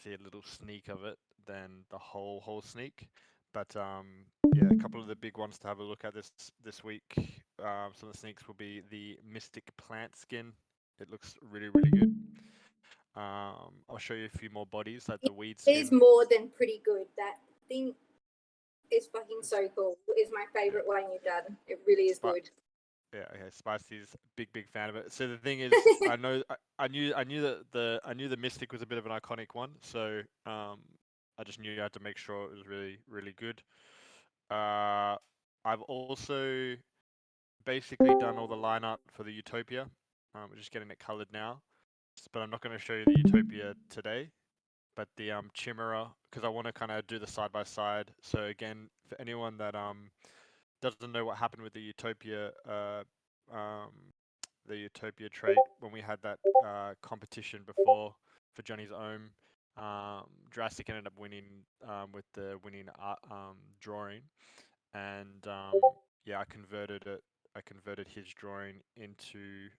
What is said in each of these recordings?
see a little sneak of it than the whole sneak. But yeah, a couple of the big ones to have a look at this week. Some of the sneaks will be the Mystic Plant skin. It looks really good. I'll show you a few more bodies, like It the weed is skin. more than pretty good. That thing is fucking It's, so cool. It's my yeah, favorite one you've done. It really is Spi- good. yeah, okay. Spicy's big fan of it. So the thing is, I knew the Mystic was a bit of an iconic one. So I just knew I had to make sure it was really good. Uh, I've also basically done all the line art for the Utopia. We're just getting it colored now, but I'm not going to show you the Utopia today. But the Chimera, because I want to kind of do the side by side. So again, for anyone that doesn't know what happened with um, the Utopia trait when we had that competition before for Johnny's Ohm, Jurassic ended up winning with the winning drawing, and yeah, I converted it. I converted his drawing into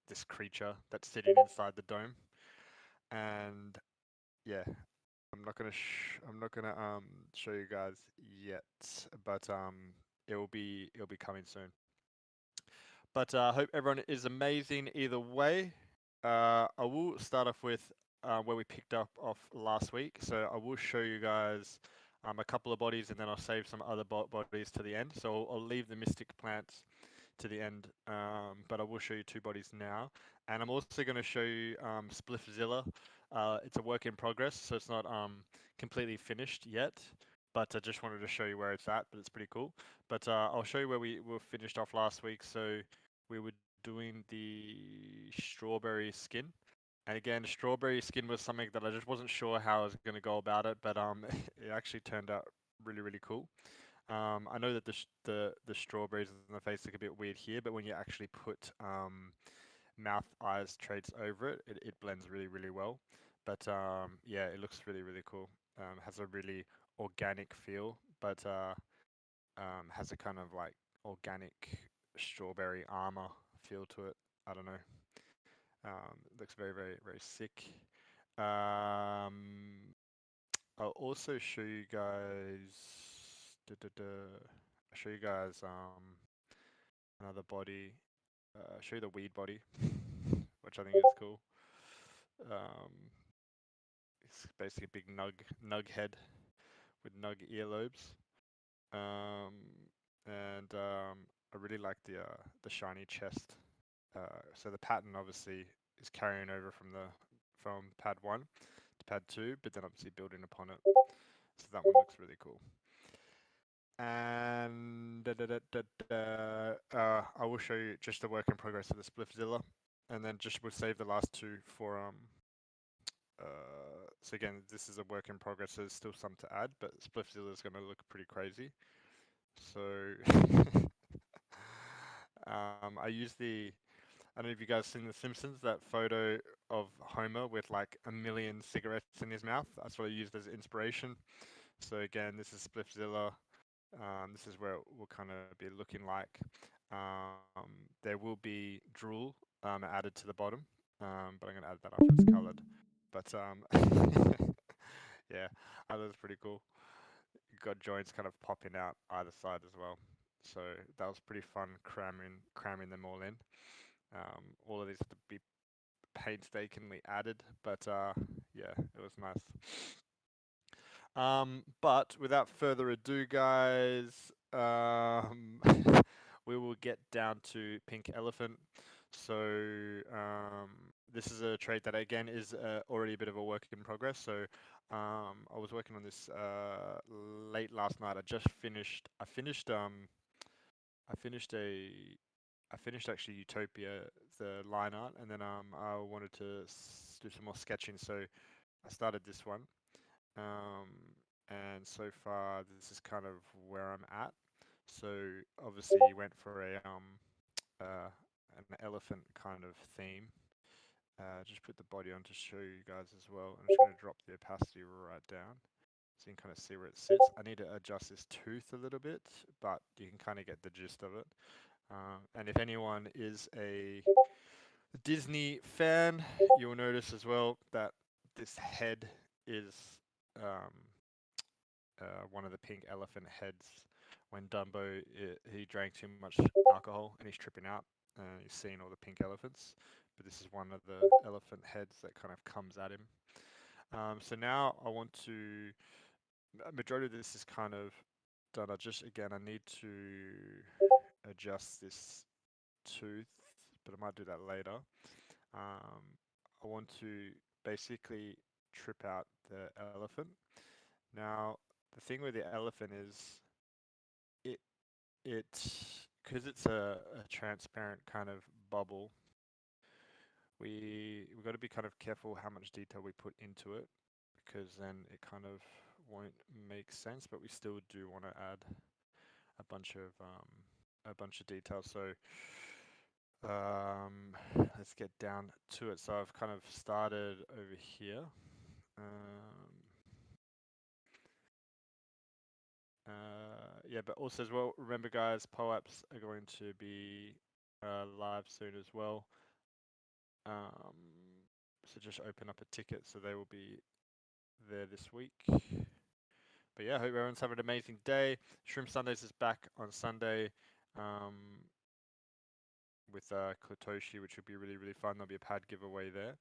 this creature that's sitting inside the dome, and yeah, I'm not gonna show you guys yet, but it'll be coming soon. But I hope everyone is amazing either way. I will start off with where we picked up off last week. So I will show you guys a couple of bodies, and then I'll save some other bodies to the end. So I'll leave the Mystic Plants to the end, but I will show you two bodies now. And I'm also going to show you Spliffzilla. It's a work in progress, so it's not completely finished yet. But I just wanted to show you where it's at, but it's pretty cool. But I'll show you where we were finished off last week. So we were doing the strawberry skin. And again, strawberry skin was something that I just wasn't sure how I was going to go about it, but it actually turned out really cool. I know that the strawberries in the face look a bit weird here, but when you actually put mouth eyes traits over it, it blends really well. But yeah, it looks really cool. Has a really organic feel, but has a kind of like organic strawberry armor feel to it. I don't know. Looks very sick. I'll also show you guys. I'll show you guys another body. Show you the weed body, which I think is cool. Um, it's basically a big nug head with nug earlobes. Um, and I really like the shiny chest. So the pattern obviously is carrying over from pad 1 to pad 2, but then obviously building upon it. So that one looks really cool. And I will show you just the work in progress of the Spliffzilla, and then just we'll save the last two for so again, this is a work in progress, so there's still some to add, but Spliffzilla is going to look pretty crazy. So I use I don't know if you guys seen The Simpsons, that photo of Homer with like a million cigarettes in his mouth. That's what I used as inspiration. So again, this is Spliffzilla. This is where it will kind of be looking like. There will be drool added to the bottom, but I'm going to add that after it's colored. But yeah, I thought it was pretty cool. You got joints kind of popping out either side as well. So that was pretty fun cramming them all in. All of these have to be painstakingly added, but yeah, it was nice. But without further ado, guys, we will get down to Pink Elephant. So this is a trait that again is already a bit of a work in progress. So I was working on this late last night. I finished I finished actually Utopia, the line art, and then I wanted to do some more sketching. So I started this one. Um, and so far this is kind of where I'm at. So obviously you went for uh, an elephant kind of theme. Just put the body on to show you guys as well. I'm just going to drop the opacity right down so you can kind of see where it sits. I need to adjust this tooth a little bit, but you can kind of get the gist of it. And if anyone is a Disney fan, you'll notice as well that this head is um, one of the pink elephant heads. When Dumbo he drank too much alcohol and he's tripping out and he's seeing all the pink elephants. But this is one of the elephant heads that kind of comes at him. So now I want to. A majority of this is kind of done. I need to adjust this tooth, but I might do that later. I want to basically trip out the elephant. Now, the thing with the elephant is it it because it's a transparent kind of bubble. We've got to be kind of careful how much detail we put into it because then it kind of won't make sense. But we still do want to add a bunch of detail. So let's get down to it. So I've kind of started over here. Yeah, but also as well, remember guys, POAPs are going to be live soon as well. So just open up a ticket so they will be there this week. But yeah, hope everyone's having an amazing day. Shroom Sundays is back on Sunday with Klatoshi, which will be really, really fun. There'll be a pad giveaway there.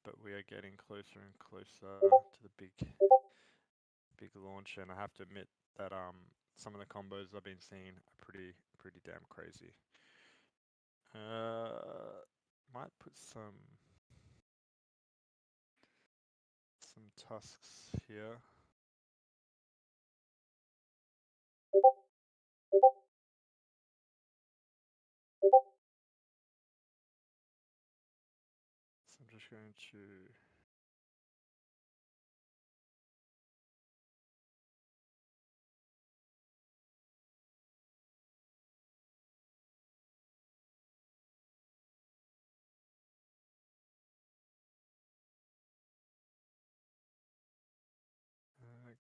But we are getting closer and closer to the big launch, and I have to admit that some of the combos I've been seeing are pretty damn crazy. Might put some tusks here. So I'm just going to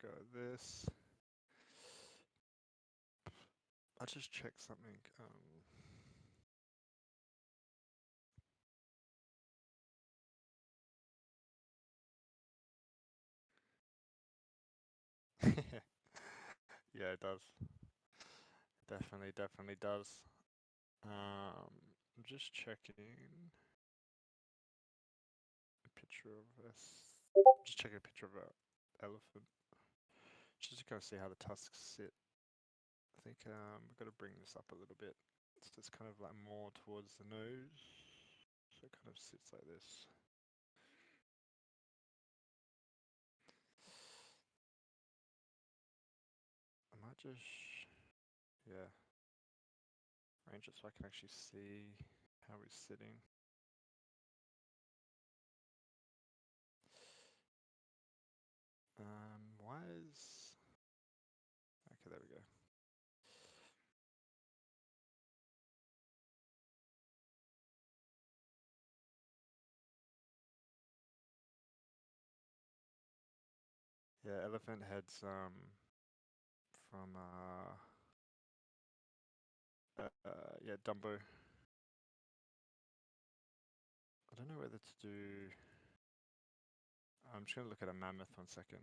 go this. I'll just check something. Yeah, it does. Definitely does. I'm just checking a picture of this. Just checking a picture of an elephant. Just to kind of see how the tusks sit. I think we've got to bring this up a little bit. So it's kind of like more towards the nose. So it kind of sits like this. I might just, yeah, arrange it so I can actually see how he's sitting. Why is, okay, there we go. Yeah, elephant heads from yeah, Dumbo. I don't know whether to do. I'm just gonna look at a mammoth 1 second.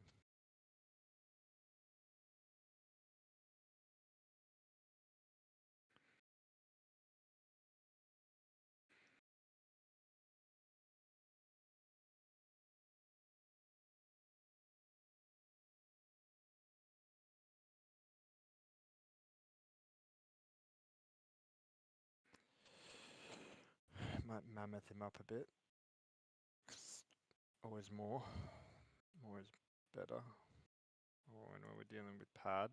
Might mammoth him up a bit. Always more is better. Or when we're dealing with pad.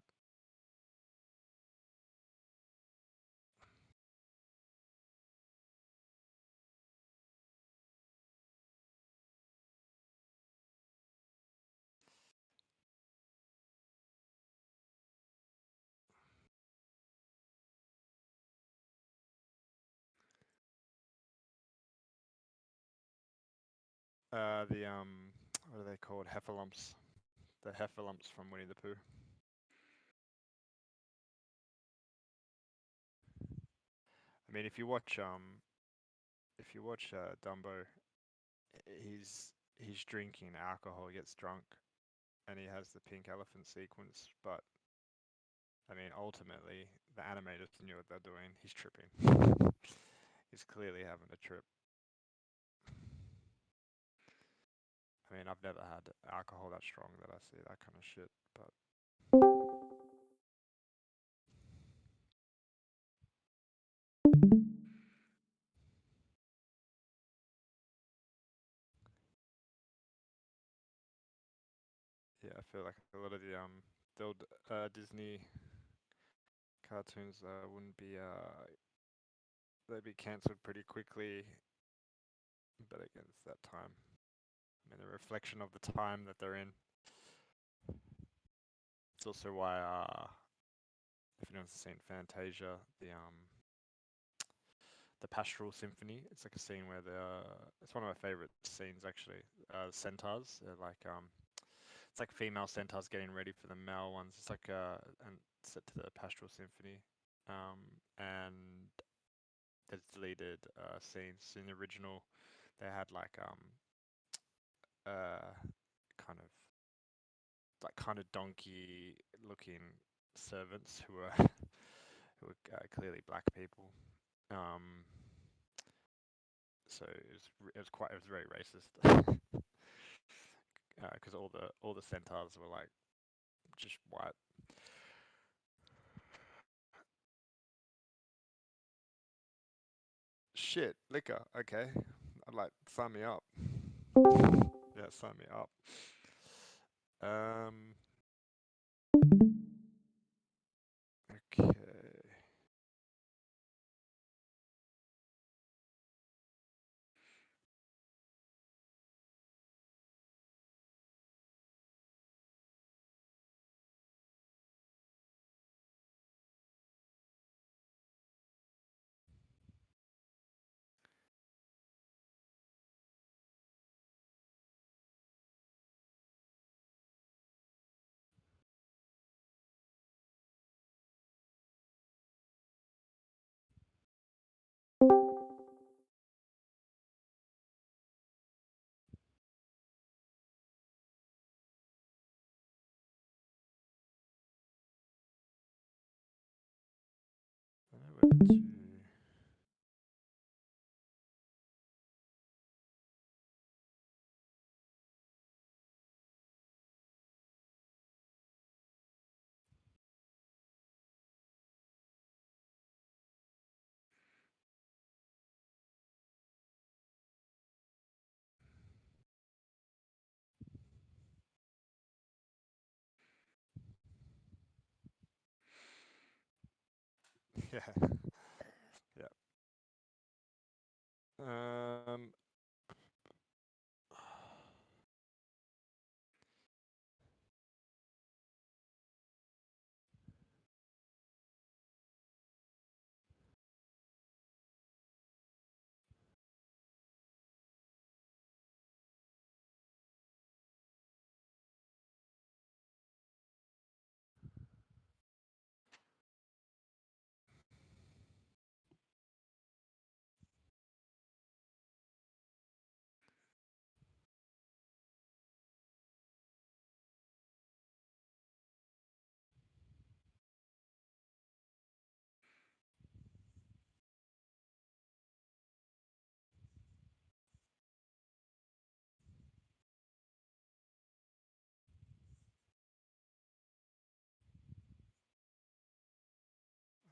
The what are they called? Heffalumps. The heffalumps from Winnie the Pooh. I mean, if you watch if you watch Dumbo, he's drinking alcohol, he gets drunk, and he has the pink elephant sequence. But I mean, ultimately, the animators knew what they're doing. He's tripping. He's clearly having a trip. I mean, I've never had alcohol that strong that I see that kind of shit, but yeah, I feel like a lot of the old Disney cartoons wouldn't be they'd be cancelled pretty quickly. But again, it's that time. I mean, the reflection of the time that they're in. It's also why if anyone's seen Fantasia, the Pastoral Symphony. It's like a scene where it's one of my favorite scenes actually. Centaurs, it's like female centaurs getting ready for the male ones. It's like and set to the Pastoral Symphony, and there's deleted scenes in the original. They had kind of kind of donkey looking servants who were clearly black people. Um, so it was very racist because all the centaurs were like just white. Shit, liquor. Okay, I'd like sign me up. Yeah, sign me up. Um. Okay. I know whether to. Yeah. Yeah. Um.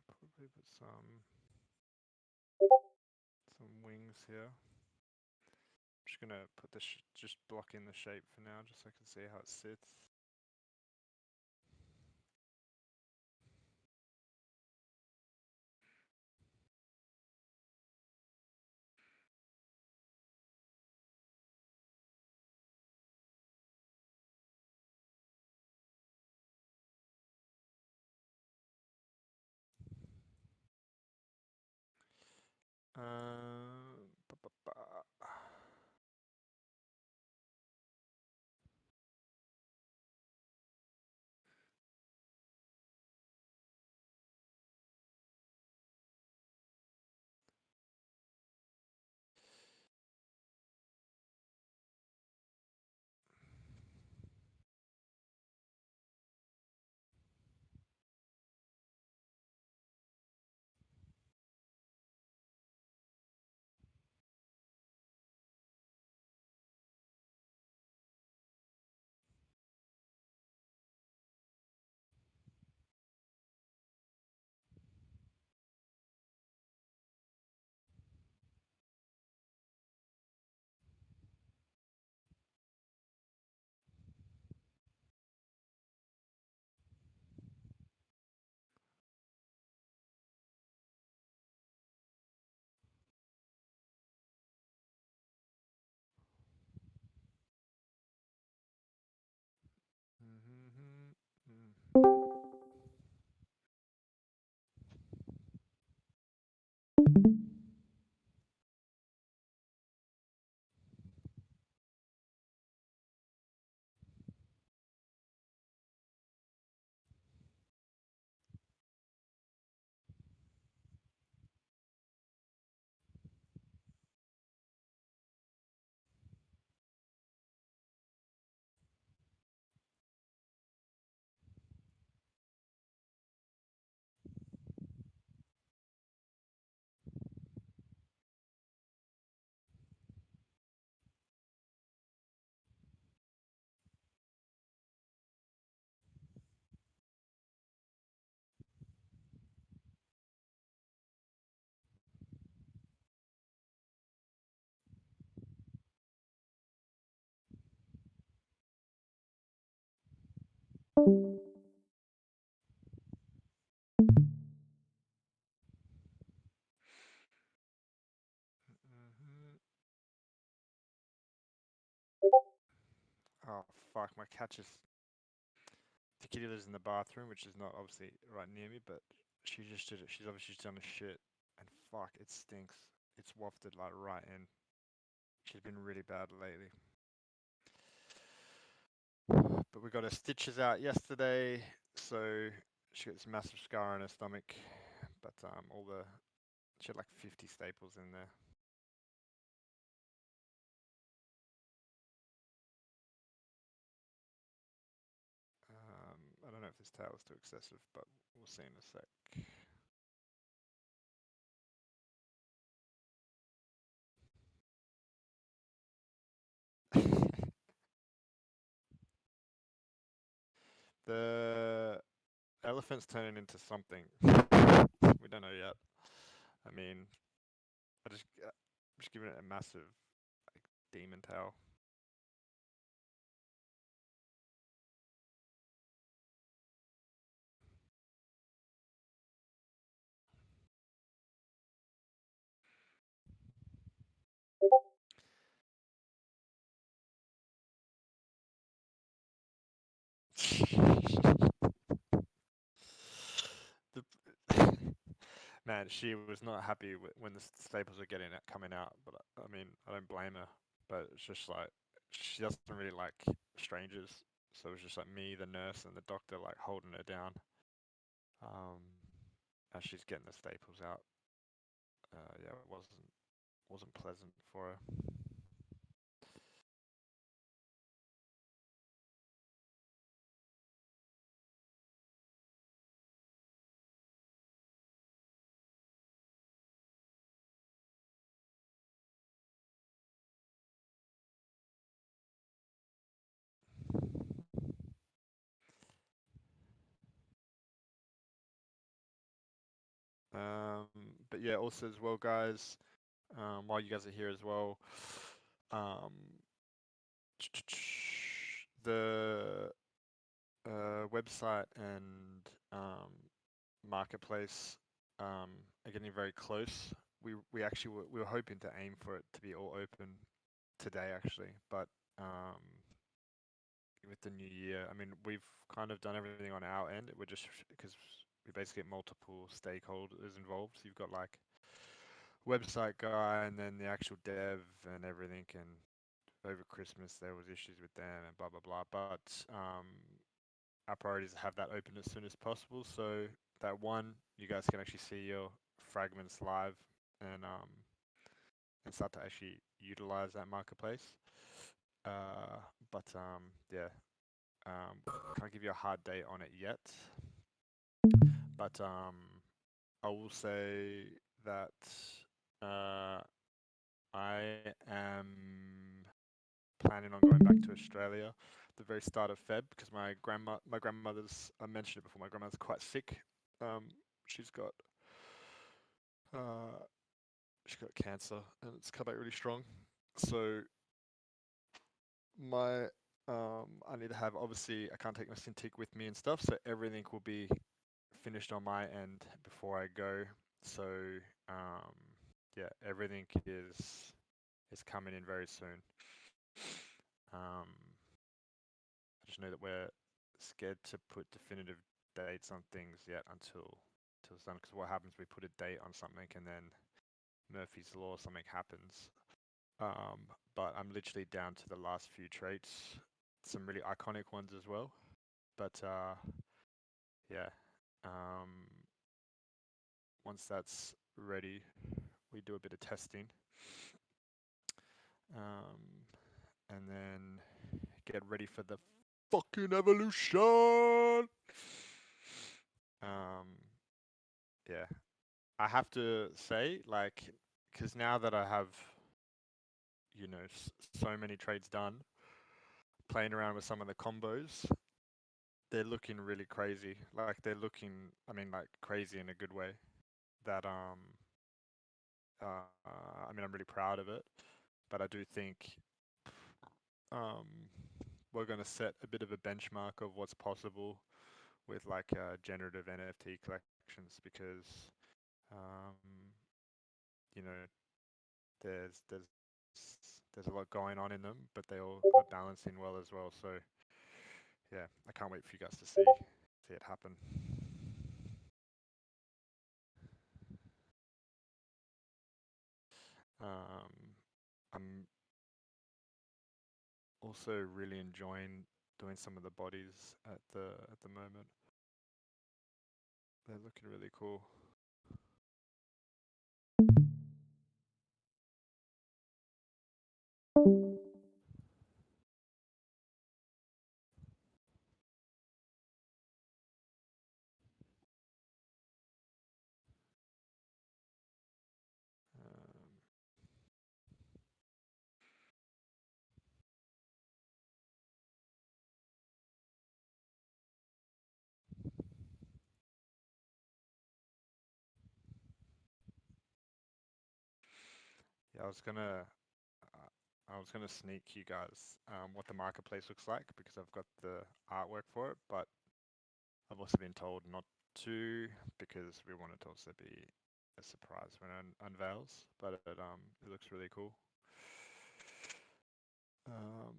Probably put some wings here. I'm just gonna put just block in the shape for now, just so I can see how it sits. Ba, ba, ba. Mhm. Oh fuck! My cat just. The kitty lives in the bathroom, which is not obviously right near me, but she just did it. She's obviously done a shit, and fuck, it stinks. It's wafted like right in. She's been really bad lately. But we got her stitches out yesterday, so she got this massive scar on her stomach. But she had like 50 staples in there. I don't know if this towel is too excessive, but we'll see in a sec. The elephant's turning into something. We don't know yet. I mean, I'm just giving it a massive like demon towel. The, man, she was not happy when the staples were coming out. But I mean, I don't blame her. But it's just like she doesn't really like strangers, so it was just like me, the nurse, and the doctor like holding her down. As she's getting the staples out. Yeah, it wasn't pleasant for her. Um, but yeah, also as well, guys. While you guys are here as well, um, the website and marketplace are getting very close. We were hoping to aim for it to be all open today actually, but um, with the new year, I mean we've kind of done everything on our end. We're just because we basically get multiple stakeholders involved. So you've got like website guy and then the actual dev and everything, and over Christmas there was issues with them and blah blah blah. But our priority is to have that open as soon as possible, so that one, you guys can actually see your fragments live and start to actually utilize that marketplace. But yeah, can't give you a hard date on it yet. But I will say that uh, I am planning on going back to Australia the very start of Feb because my grandmother's, I mentioned it before, my grandmother's quite sick. Um, she's got uh, she's got cancer and it's come back really strong. So my I need to have, obviously I can't take my Cintiq with me and stuff, so everything will be finished on my end before I go. So um, yeah, everything is coming in very soon. Um, I just know that we're scared to put definitive dates on things yet until it's done. Because what happens, we put a date on something and then Murphy's Law, something happens. Um, but I'm literally down to the last few traits, some really iconic ones as well. But yeah, um, once that's ready, we do a bit of testing, um, and then get ready for the fucking evolution. Um, yeah, I have to say, like, because now that I have, so many trades done, playing around with some of the combos, they're looking really crazy. Like, they're looking, I mean, like, crazy in a good way. That, I mean, I'm really proud of it, but I do think, um, we're going to set a bit of a benchmark of what's possible with like generative NFT collections because you know there's a lot going on in them, but they all are balancing well as well. So yeah, I can't wait for you guys to see it happen. I'm also really enjoying doing some of the bodies at the moment. They're looking really cool. Um, yeah, I was gonna sneak you guys what the marketplace looks like because I've got the artwork for it, but I've also been told not to because we want it to also be a surprise when it unveils. But it looks really cool. Um,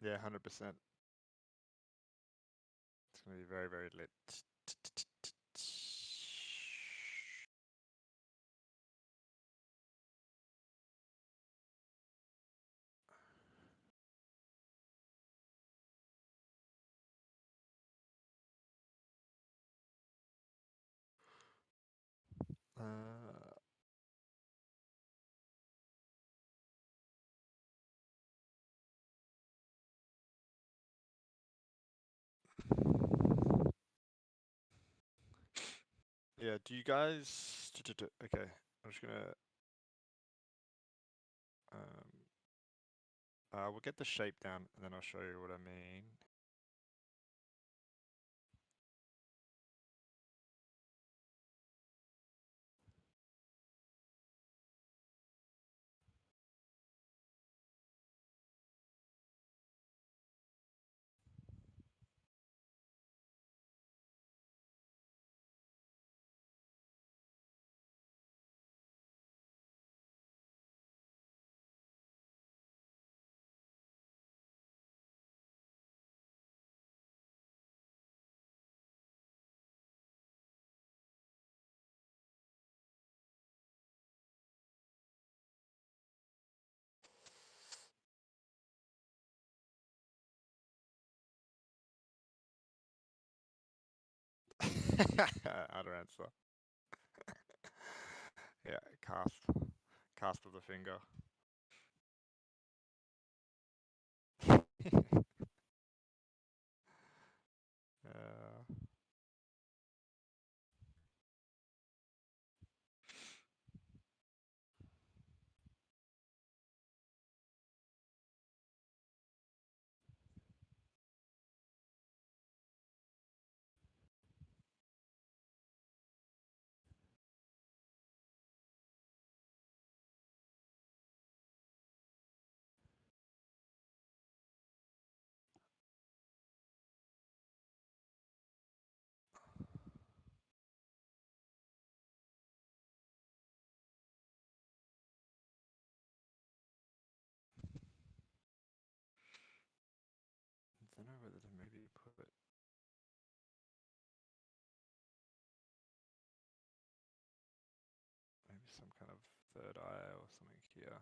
yeah, 100%. It's gonna be very, very lit. Uh, yeah, do you guys? Okay, I'm just gonna. We'll get the shape down, and then I'll show you what I mean. Other answer. Yeah, cast of the finger. uh, some kind of third eye or something here.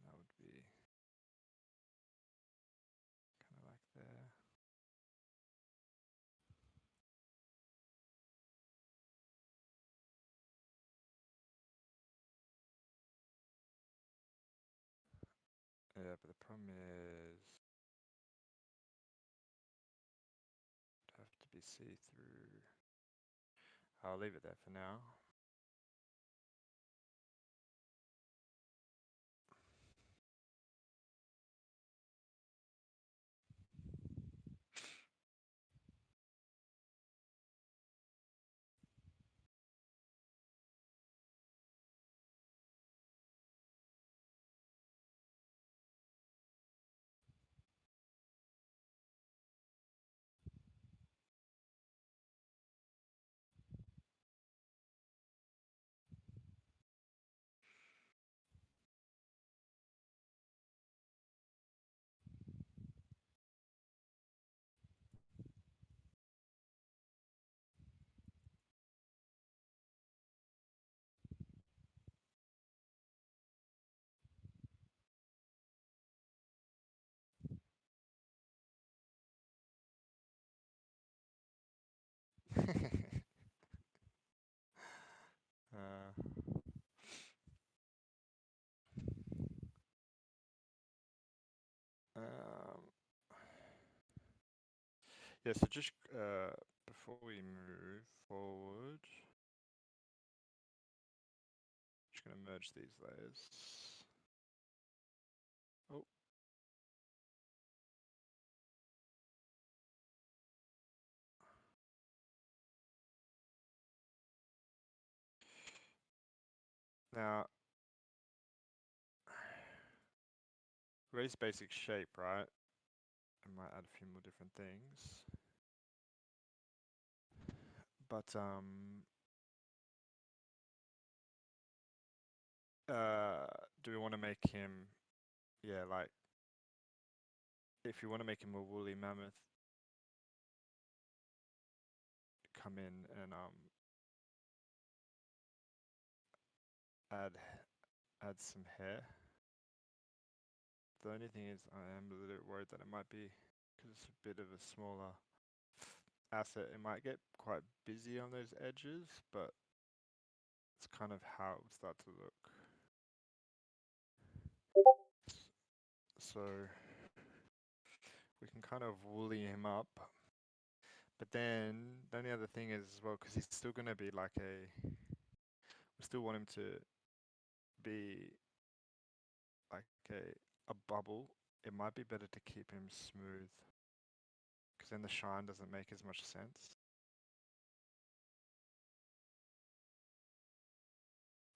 That would be kind of like there. Yeah, but the problem is it'd have to be see-through. I'll leave it there for now. uh, um, yeah, so just before we move forward, just going to merge these layers. Oh. Now, raise basic shape, right? I might add a few more different things. But do we want to make him, yeah, like, if you want to make him a woolly mammoth, come in and add some hair. The only thing is I am a little worried that it might be, because it's a bit of a smaller asset, it might get quite busy on those edges, but it's kind of how it would start to look. So we can kind of woolly him up. But then the only other thing is as well, because he's still going to be like we still want him to be like a bubble. It might be better to keep him smooth, because then the shine doesn't make as much sense.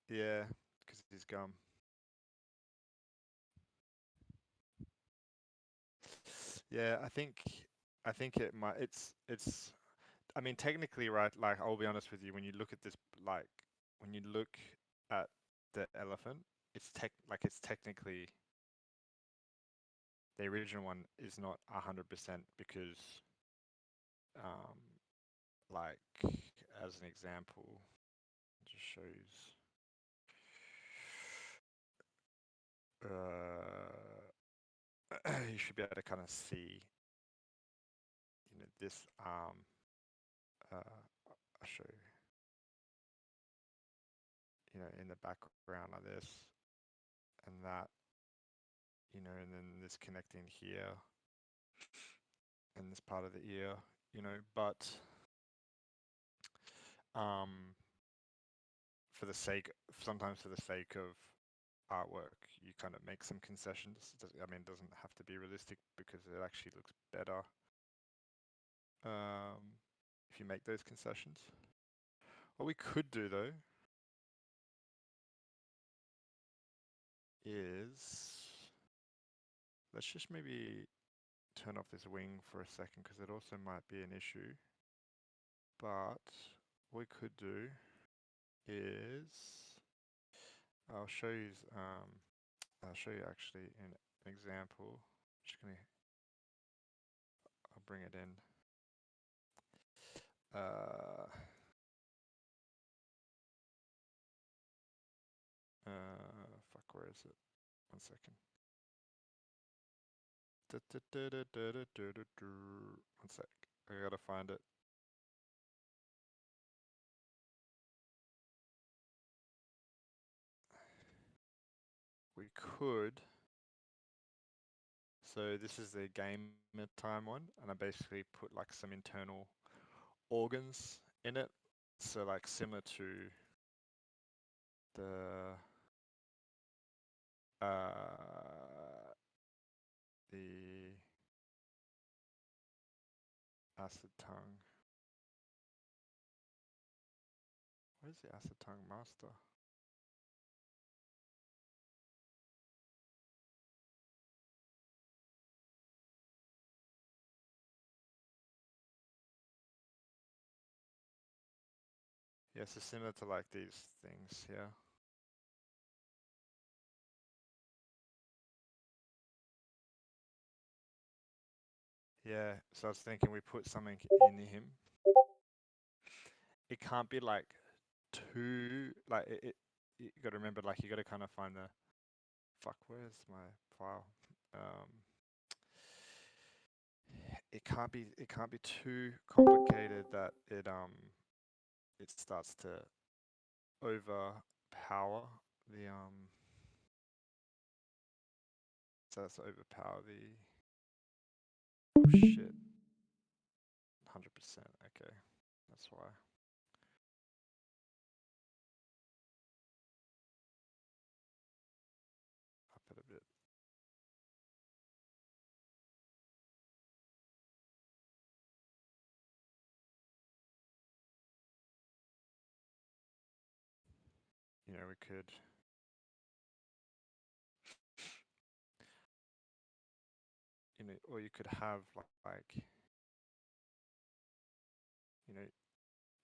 Yeah, because he's gum. Yeah, I think it might. It's. I mean, technically, right? Like, I'll be honest with you. When you look at this, like, when you look at the elephant, it's technically the original one is not 100% because, like, as an example, it just shows. You should be able to kind of see, this arm. I'll show you, in the background like this and that, and then this connecting here and this part of the ear, but sometimes for the sake of artwork, you kind of make some concessions. I mean, it doesn't have to be realistic because it actually looks better if you make those concessions. What we could do though is let's just maybe turn off this wing for a second because it also might be an issue. But what we could do is I'll show you. I'll show you actually an example. Just gonna. I'll bring it in. Fuck, where is it? 1 second. 1 sec. I gotta find it. We could. So this is the game time one, and I basically put like some internal organs in it. So like similar to the acid tongue. Where's the acid tongue master? Yeah, so similar to like these things here. Yeah, so I was thinking we put something in him. It can't be like too, like you gotta remember, like you gotta kind of find the, fuck, where's my file? It can't be too complicated that it starts to overpower the oh shit, 100%. Okay, that's why. Up it a bit. You know, we could. You know, or you could have like, you know,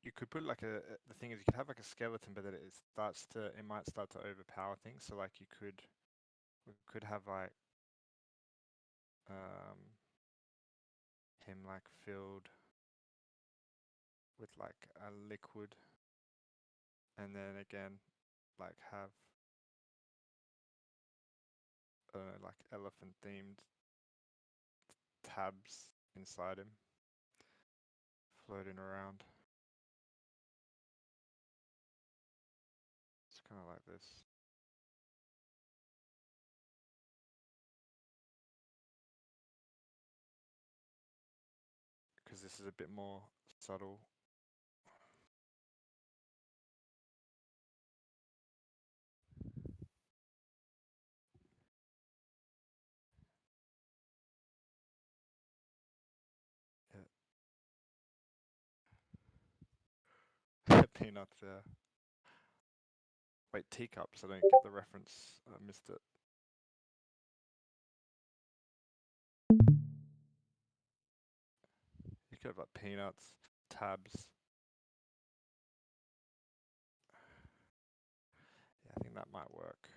you could put like the thing is you could have like a skeleton, but that it might start to overpower things. So like we could have like him like filled with like a liquid, and then again like have like elephant themed tabs inside him floating around. It's kind of like this. Because this is a bit more subtle. Yeah. Peanuts, yeah. Wait, teacups, I don't get the reference. I missed it. You could have like peanuts, tabs. Yeah, I think that might work.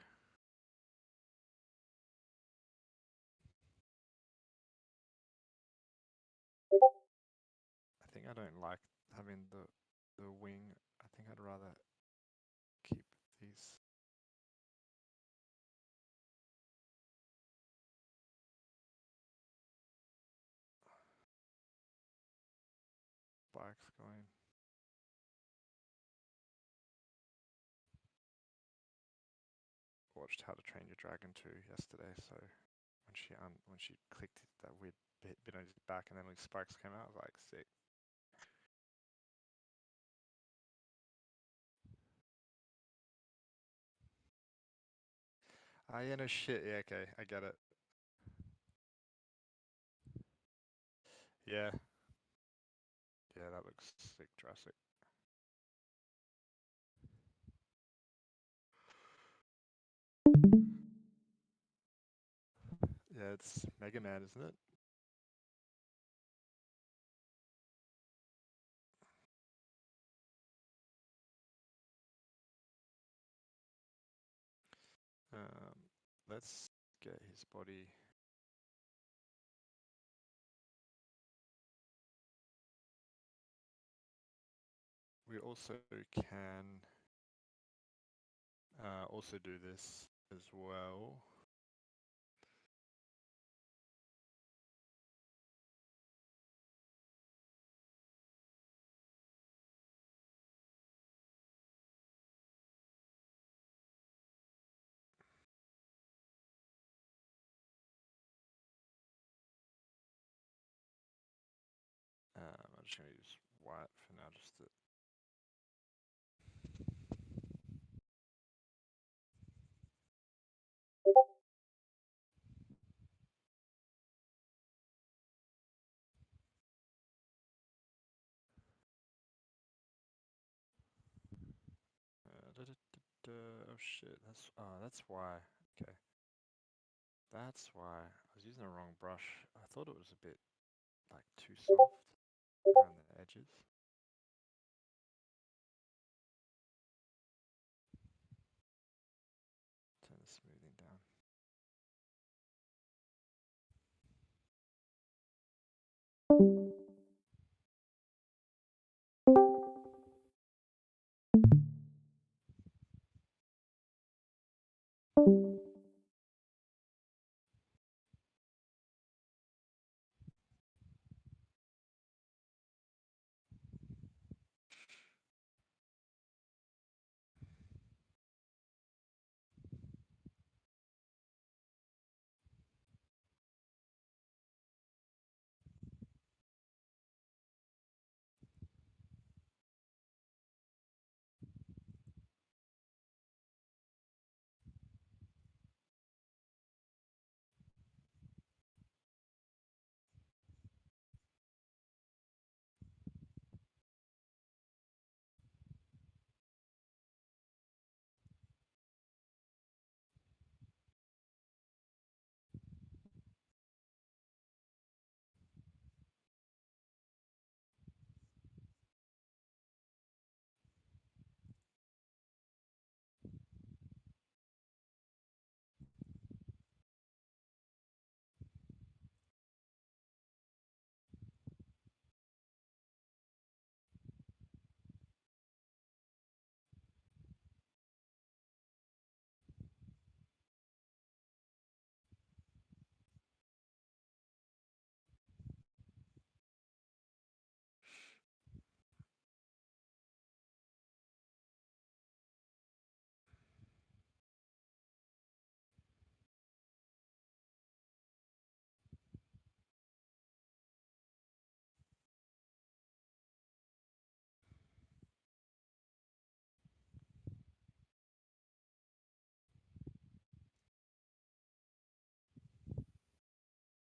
I think I don't like having the wing. I think I'd rather keep these. Spikes going. Watched How to Train Your Dragon 2 yesterday, so when she clicked that weird bit on his back and then his spikes came out, I was like, sick. Ah, yeah, no shit. Yeah, okay, I get it. Yeah. Yeah, that looks sick, Jurassic. Yeah, it's Mega Man, isn't it? Let's get his body. We also can also do this as well. I'm just going to use white for now, just to. Oh shit! That's why. Okay, that's why I was using the wrong brush. I thought it was a bit like too soft around the edges. Turn the smoothing down.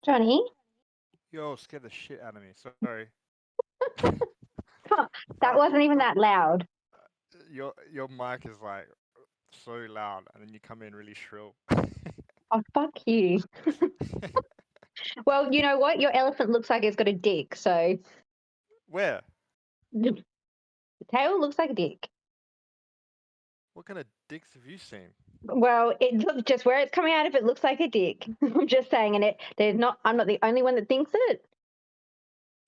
Johnny? Yo, scared the shit out of me. Sorry. That wasn't even that loud. Your mic is like so loud, and then you come in really shrill. Oh, fuck you. Well, you know what? Your elephant looks like it's got a dick, so Where? the tail looks like a dick. What kind of dicks have you seen? Well, it looks just where it's coming out of it looks like a dick. I'm just saying, and I'm not the only one that thinks it.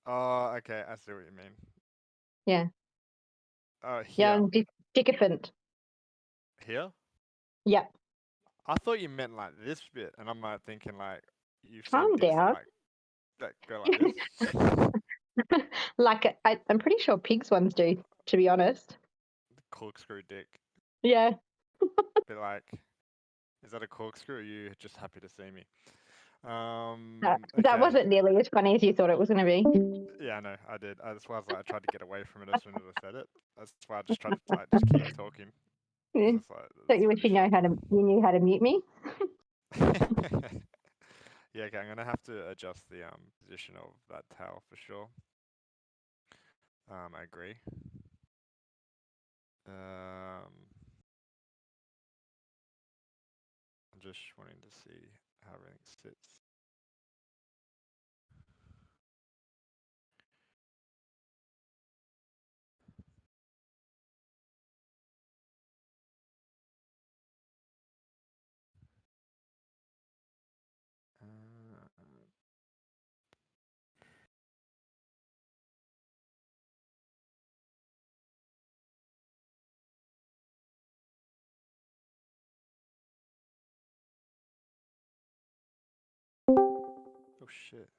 Oh, okay. I see what you mean. Yeah. Here. Young dickifant. Here? Yep. I thought you meant like this bit, and I'm like thinking like you've seen Calm dicks down. like that go like this. Like I'm pretty sure pigs ones do, to be honest. The corkscrew dick. Yeah. Bit like, is that a corkscrew? Or are you just happy to see me? That Okay. wasn't nearly as funny as you thought it was going to be. Yeah, I know. I did. That's why I was like, I tried to get away from it as soon as I said it. That's why I just tried to like just keep talking. Yeah. It's like, So it's you wish really you knew how to mute me. Yeah, okay. I'm gonna have to adjust the position of that tail for sure. I agree. I'm just wanting to see how everything sits. shit.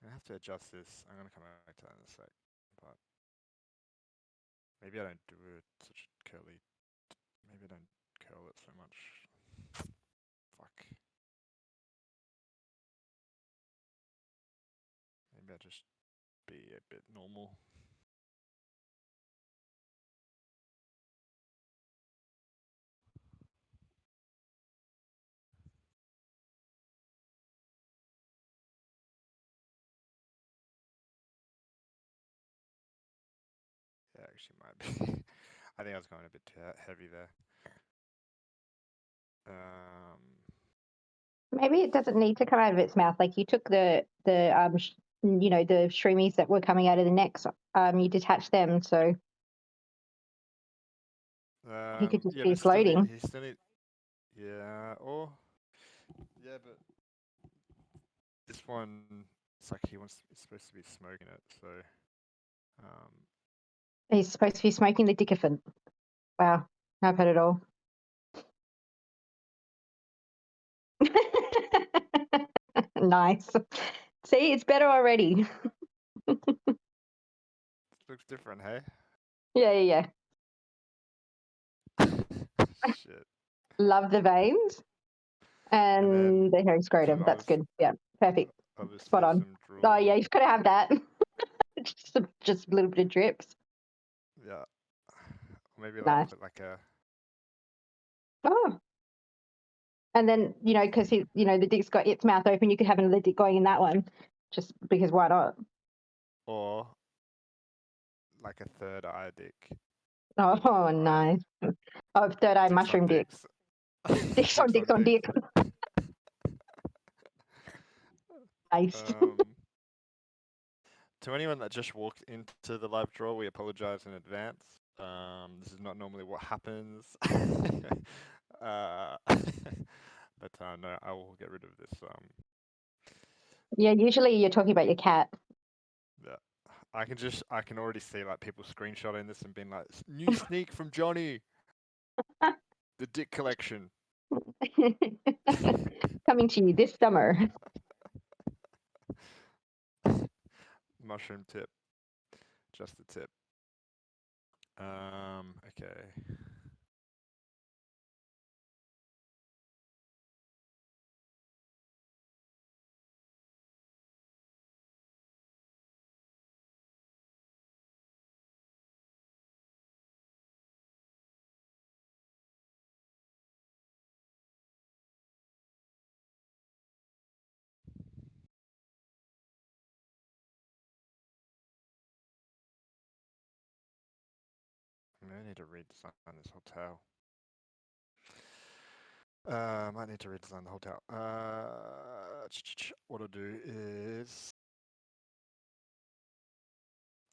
I have to adjust this. I'm gonna come back to that in a sec. But maybe I don't do it such curly. Maybe I don't curl it so much. Fuck. Maybe I just be a bit normal. Yeah, actually might be. I think I was going a bit too heavy there. Maybe it doesn't need to come out of its mouth. Like you took the the shroomies that were coming out of the necks. You detached them, so he could just Yeah, be but still floating. he still need. Yeah, or yeah, but this one, it's like it's supposed to be smoking it, so He's supposed to be smoking the dickophant. Wow, I've had it all. Nice. See, it's better already. looks different, hey? Yeah. Shit. Love the veins And then and the hairy scrotum. That's good. Yeah, perfect. obviously Spot on. some drool. Oh yeah, you've got to have that. just a little bit of drips. Yeah. Maybe Nice. put like a. Oh. And then, because the dick's got its mouth open, you could have another dick going in that one, just because why not? Or like a third eye dick. Oh, Right. nice. Oh, third eye Dicks on mushroom dick. dicks. Dicks on dicks on dick. Nice. To anyone that just walked into the live draw, we apologize in advance. This is not normally what happens. But no, I will get rid of this. Yeah, usually you're talking about your cat. Yeah, I can already see like people screenshotting this and being like, "New sneak from Johnny, the dick collection." Coming to you this summer. Mushroom tip, just the tip. Okay. I'm gonna need to redesign this hotel. Might need to redesign the hotel. What I'll do is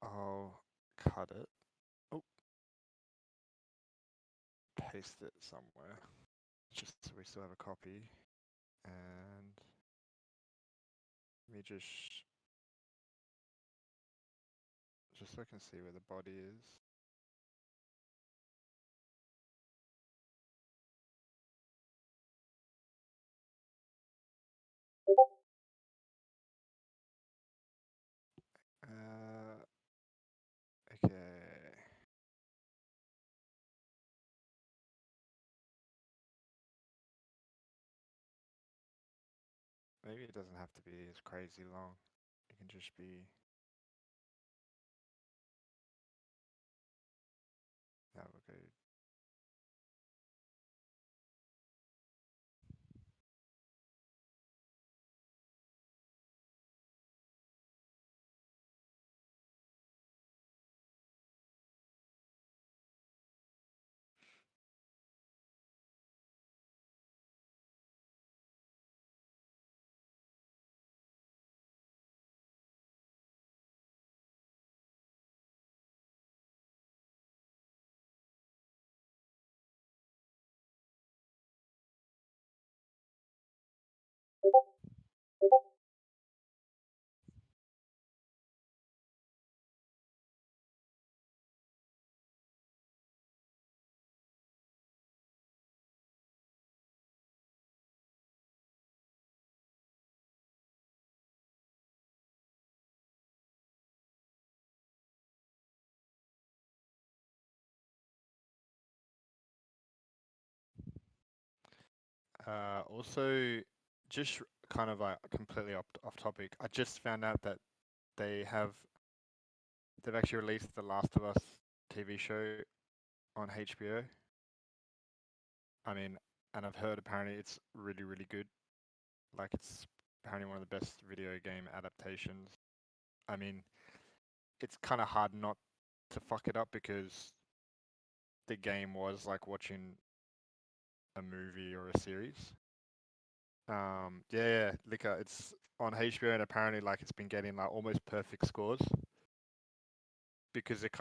I'll cut it. Oh, paste it somewhere, just so we still have a copy. And let me just so I can see where the body is. Okay. Maybe it doesn't have to be as crazy long. It can just be. That will go. Also, just kind of like completely off topic. I just found out that they've actually released the Last of Us TV show on HBO. I mean, and I've heard apparently it's really, really good. Like it's apparently one of the best video game adaptations. I mean, it's kind of hard not to fuck it up because the game was like watching a movie or a series. Yeah, Liquor. It's on HBO and apparently like it's been getting like almost perfect scores because it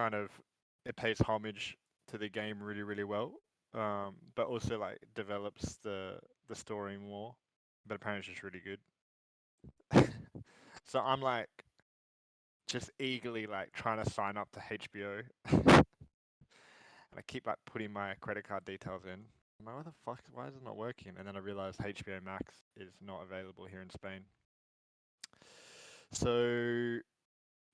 pays homage to the game really, really well. But also like develops the story more. But apparently it's just really good. So I'm like just eagerly like trying to sign up to HBO. And I keep like putting my credit card details in. I'm like, what the fuck? Why is it not working? And then I realized HBO Max is not available here in Spain. So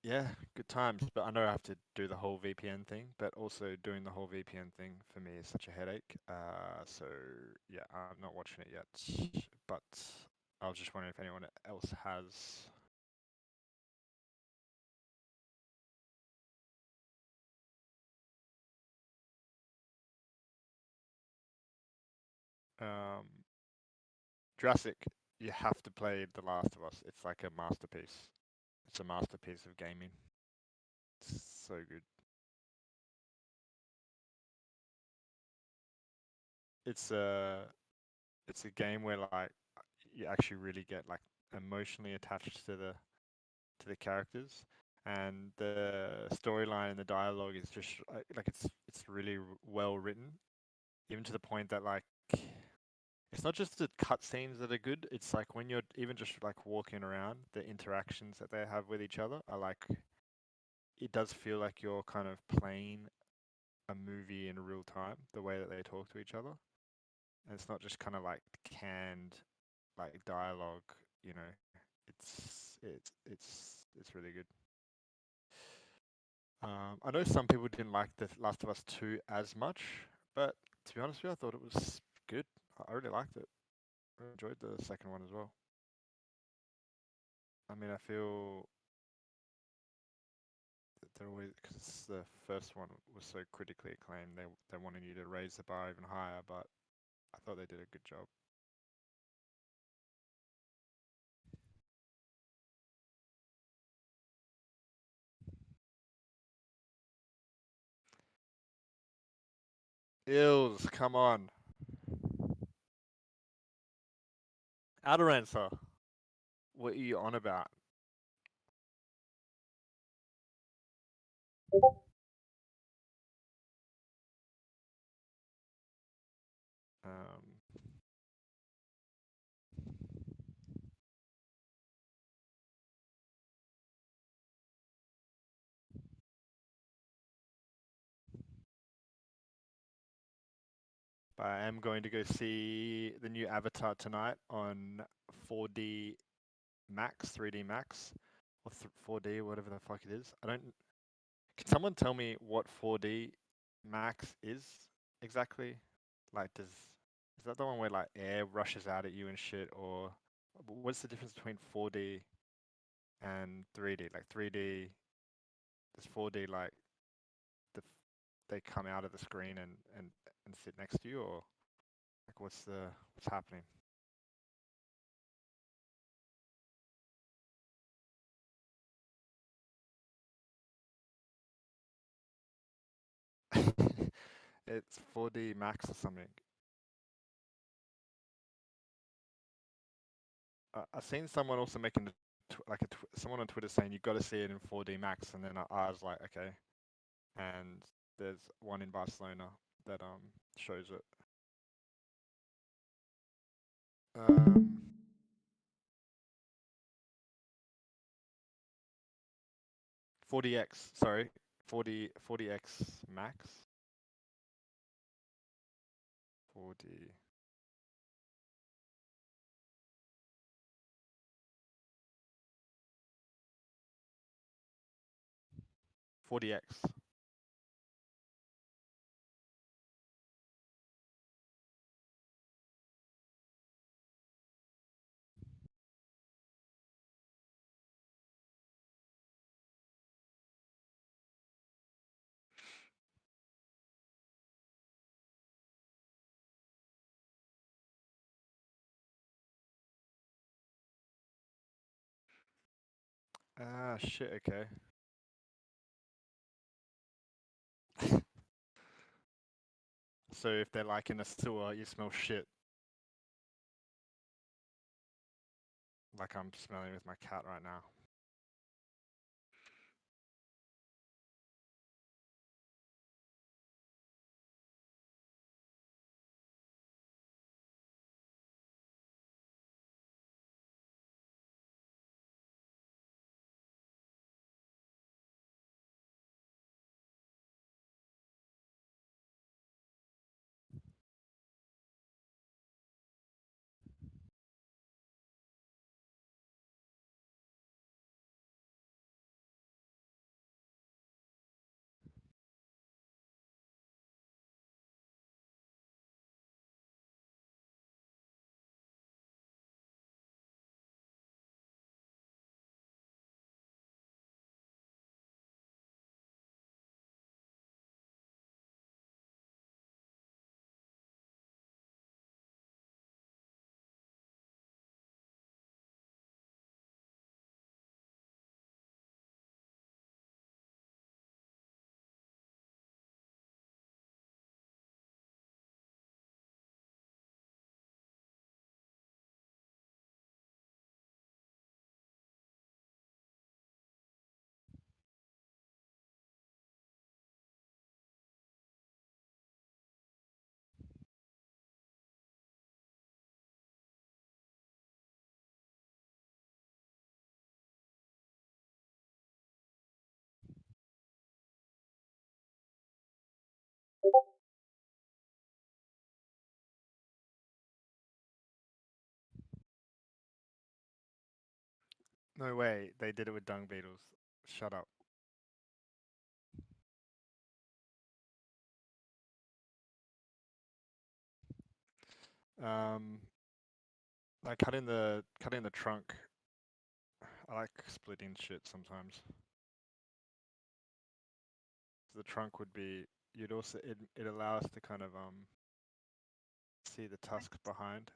yeah, good times. But I know I have to do the whole VPN thing. But also doing the whole VPN thing for me is such a headache. So yeah, I'm not watching it yet. But I was just wondering if anyone else has. Jurassic, you have to play The Last of Us. It's like a masterpiece. It's a masterpiece of gaming. It's so good. It's a it's a game where like you actually really get like emotionally attached to the characters, and the storyline and the dialogue is just like it's really well written, even to the point that like it's not just the cutscenes that are good. It's like when you're even just like walking around, the interactions that they have with each other are like it does feel like you're kind of playing a movie in real time, the way that they talk to each other. And it's not just kind of like canned like dialogue, you know. It's really good. I know some people didn't like the Last of Us 2 as much, but to be honest with you, I thought it was good. I really liked it. I enjoyed the second one as well. I mean, I feel that they're always because the first one was so critically acclaimed. They wanted you to raise the bar even higher, but I thought they did a good job. Ills, come on. Adorancer, what are you on about? Um, but I am going to go see the new Avatar tonight on 4D Max, 3D Max, or 4D, whatever the fuck it is. I don't. Can someone tell me what 4D Max is exactly? Like, is that the one where like air rushes out at you and shit, or what's the difference between 4D and 3D? Like 3D, does 4D like the they come out of the screen and sit next to you, or like what's happening? It's 4D Max or something. I've seen someone also making someone on Twitter saying you got to see it in 4D Max, and then I was like, okay. And there's one in Barcelona that shows it. Um, 40x, sorry, 40x Max, 4D. 40x. Ah, shit, okay. So if they're like in a sewer, you smell shit. Like I'm smelling with my cat right now. No way, they did it with dung beetles. Shut up. Like cutting the trunk. I like splitting shit sometimes. The trunk would be, you'd also, it allows to kind of see the tusks behind.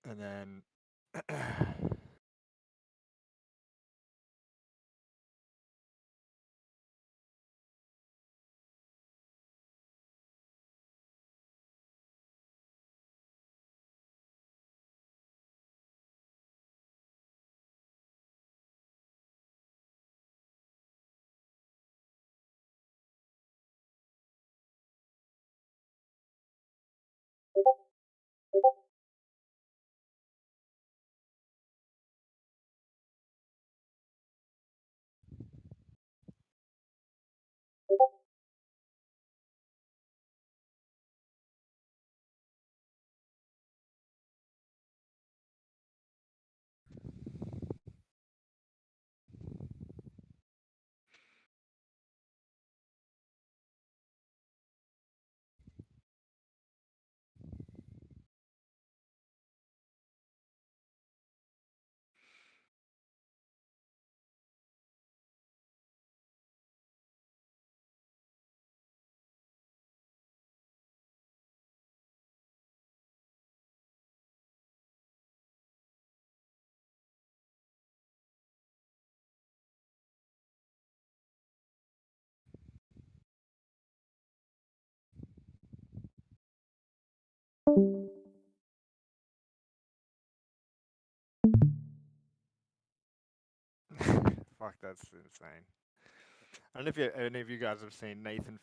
And then fuck, that's insane. I don't know if any of you guys have seen Nathan,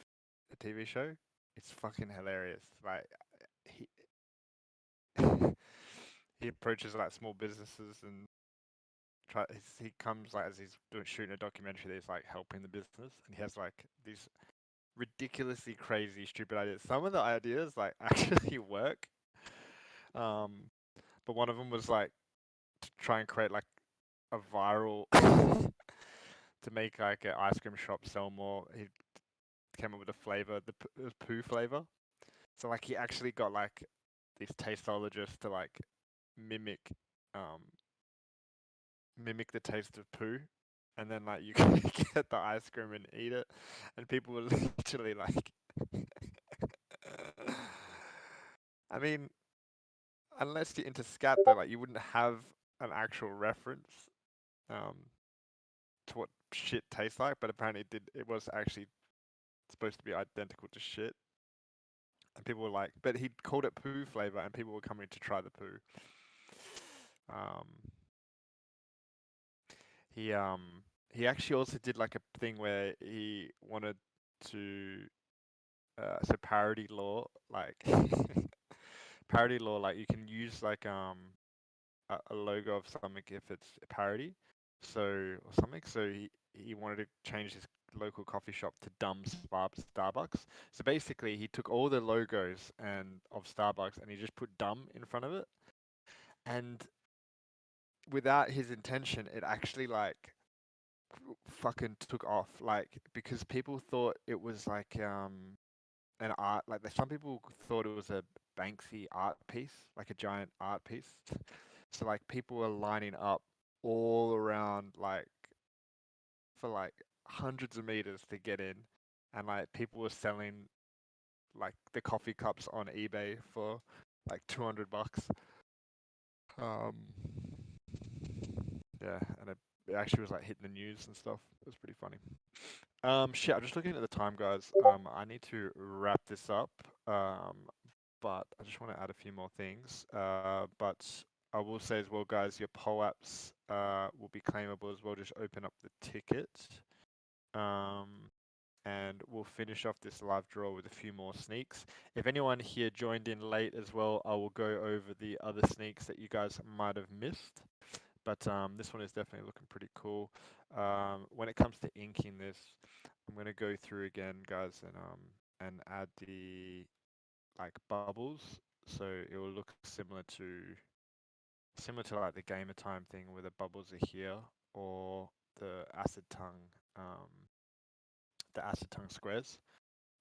the TV show. It's fucking hilarious. Like he he approaches like small businesses and he comes like as he's shooting a documentary that he's like helping the business, and he has like these ridiculously crazy stupid ideas. Some of the ideas like actually work. But one of them was like to try and create like a viral to make like an ice cream shop sell more. He came up with a flavor, it was poo flavor. So like he actually got like these tasteologists to like mimic um mimic the taste of poo, and then like you can get the ice cream and eat it, and people were literally like I mean, unless you're into scat though, like you wouldn't have an actual reference um, to what shit tastes like, but apparently it was actually supposed to be identical to shit. And people were like, but he called it poo flavor, and people were coming to try the poo. Um, he actually also did like a thing where he wanted to so parody law, like parody law, like you can use like a logo of something if it's a parody, so or something. So he wanted to change his local coffee shop to Dumb Starbucks. So basically, he took all the logos and of Starbucks and he just put dumb in front of it, and without his intention, it actually like fucking took off, like because people thought it was like an art, like some people thought it was a Banksy art piece, like a giant art piece. So like people were lining up all around, like for like hundreds of meters to get in, and like people were selling like the coffee cups on eBay for like $200. Um, yeah, and it actually was like hitting the news and stuff. It was pretty funny. Shit, I'm just looking at the time, guys. I need to wrap this up. But I just want to add a few more things. But I will say as well, guys, your POAPs will be claimable as well. Just open up the ticket. And we'll finish off this live draw with a few more sneaks. If anyone here joined in late as well, I will go over the other sneaks that you guys might have missed. But this one is definitely looking pretty cool. When it comes to inking this, I'm going to go through again, guys, and add the like bubbles, so it will look similar to like the gamer time thing where the bubbles are here, or the acid tongue squares.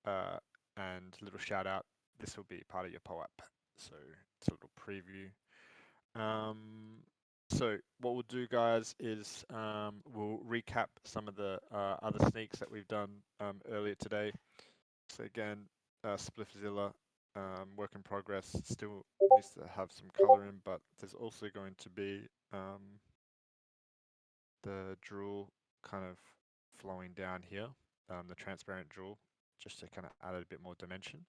And little shout out, this will be part of your POAP, so it's a little preview. So what we'll do, guys, is we'll recap some of the other sneaks that we've done earlier today. So again, Spliffzilla, work in progress, still needs to have some color in, but there's also going to be the drool kind of flowing down here, the transparent drool, just to kind of add a bit more dimension.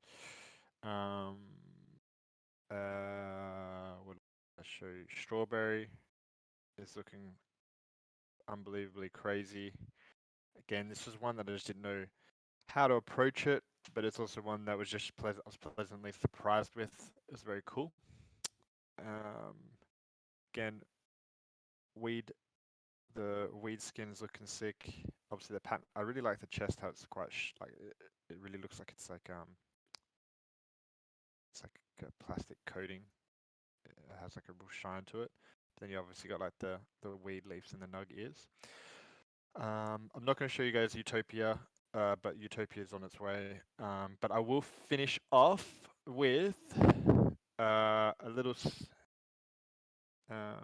What I'll show you, strawberry is looking unbelievably crazy. Again, this was one that I just didn't know how to approach it, but it's also one that was just I was pleasantly surprised with. It was very cool. Again, the weed skin is looking sick. Obviously, the pattern. I really like the chest. How it's quite like it really looks like it's like a plastic coating. It has like a real shine to it. Then you obviously got like the weed leaves and the nug ears. I'm not going to show you guys Utopia, but Utopia is on its way. But I will finish off with a little. No,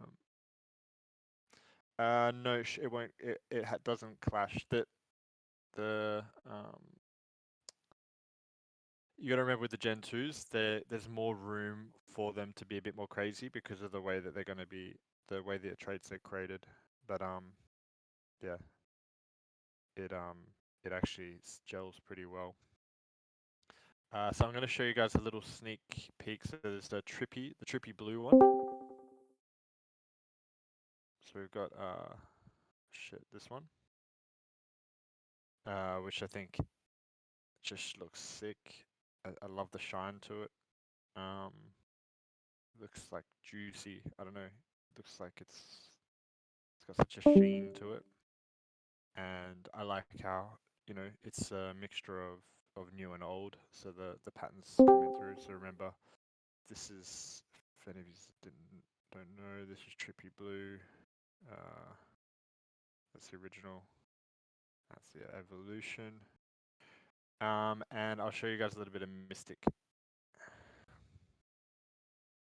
it won't. It doesn't clash. The you got to remember with the Gen 2s, there's more room for them to be a bit more crazy because of the way that they're going to be, the way the traits are created. But yeah, it actually gels pretty well. So I'm going to show you guys a little sneak peek. So there's the trippy blue one. So we've got this one, which I think just looks sick. I love the shine to it. Looks like juicy. I don't know. Looks like it's got such a sheen to it, and I like how it's a mixture of new and old. So the patterns coming through. So remember, this is, if any of you don't know, this is Trippy Blue. That's the original. That's the evolution. And I'll show you guys a little bit of Mystic.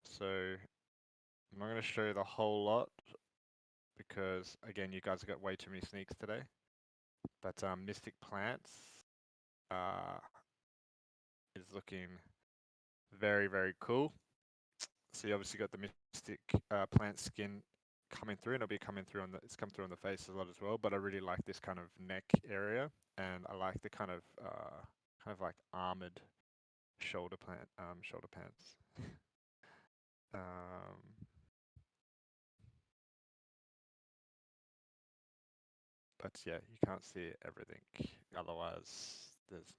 So I'm not going to show you the whole lot because, again, you guys have got way too many sneaks today. But Mystic Plants is looking Very, very cool. So you obviously got the mystic plant skin coming through, and it'll be coming through on the. It's come through on the face a lot as well. But I really like this kind of neck area, and I like the kind of like armored shoulder pants. But yeah, you can't see everything. Otherwise, there's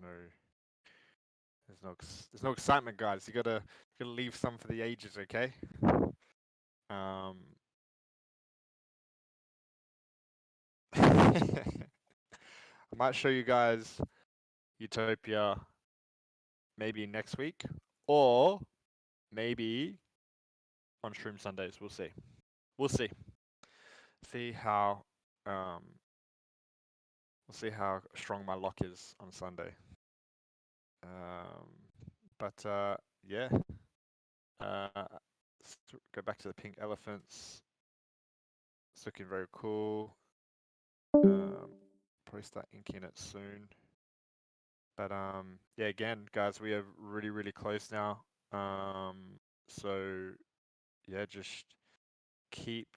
no excitement, guys. You gotta leave some for the ages, okay? I might show you guys Utopia maybe next week, or maybe on Shroom Sundays. We'll see. We'll see. See how we'll see how strong my lock is on Sunday. But yeah. Go back to the pink elephants. It's looking very cool. Probably start inking it soon. But yeah, again, guys, we are really, really close now. So yeah, just keep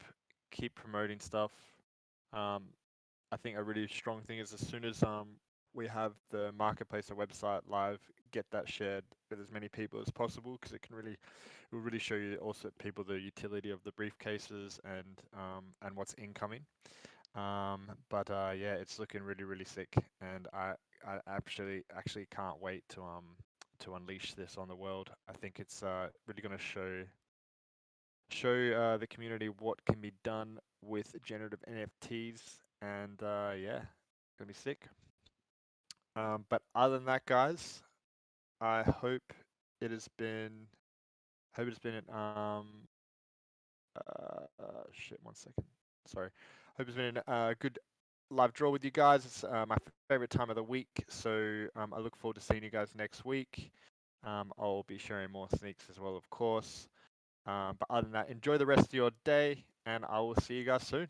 promoting stuff. I think a really strong thing is as soon as we have the marketplace or website live, get that shared with as many people as possible, because it will really show you also people the utility of the briefcases and what's incoming. But yeah, it's looking really, really sick, and I actually can't wait to unleash this on the world. I think it's really going to show the community what can be done with generative NFTs, and yeah, gonna be sick. But other than that, guys, I hope it has been shit, 1 second. Sorry. Hope it's been a good live draw with you guys. It's my favorite time of the week, so I look forward to seeing you guys next week. I'll be sharing more sneaks as well, of course. But other than that, enjoy the rest of your day, and I will see you guys soon.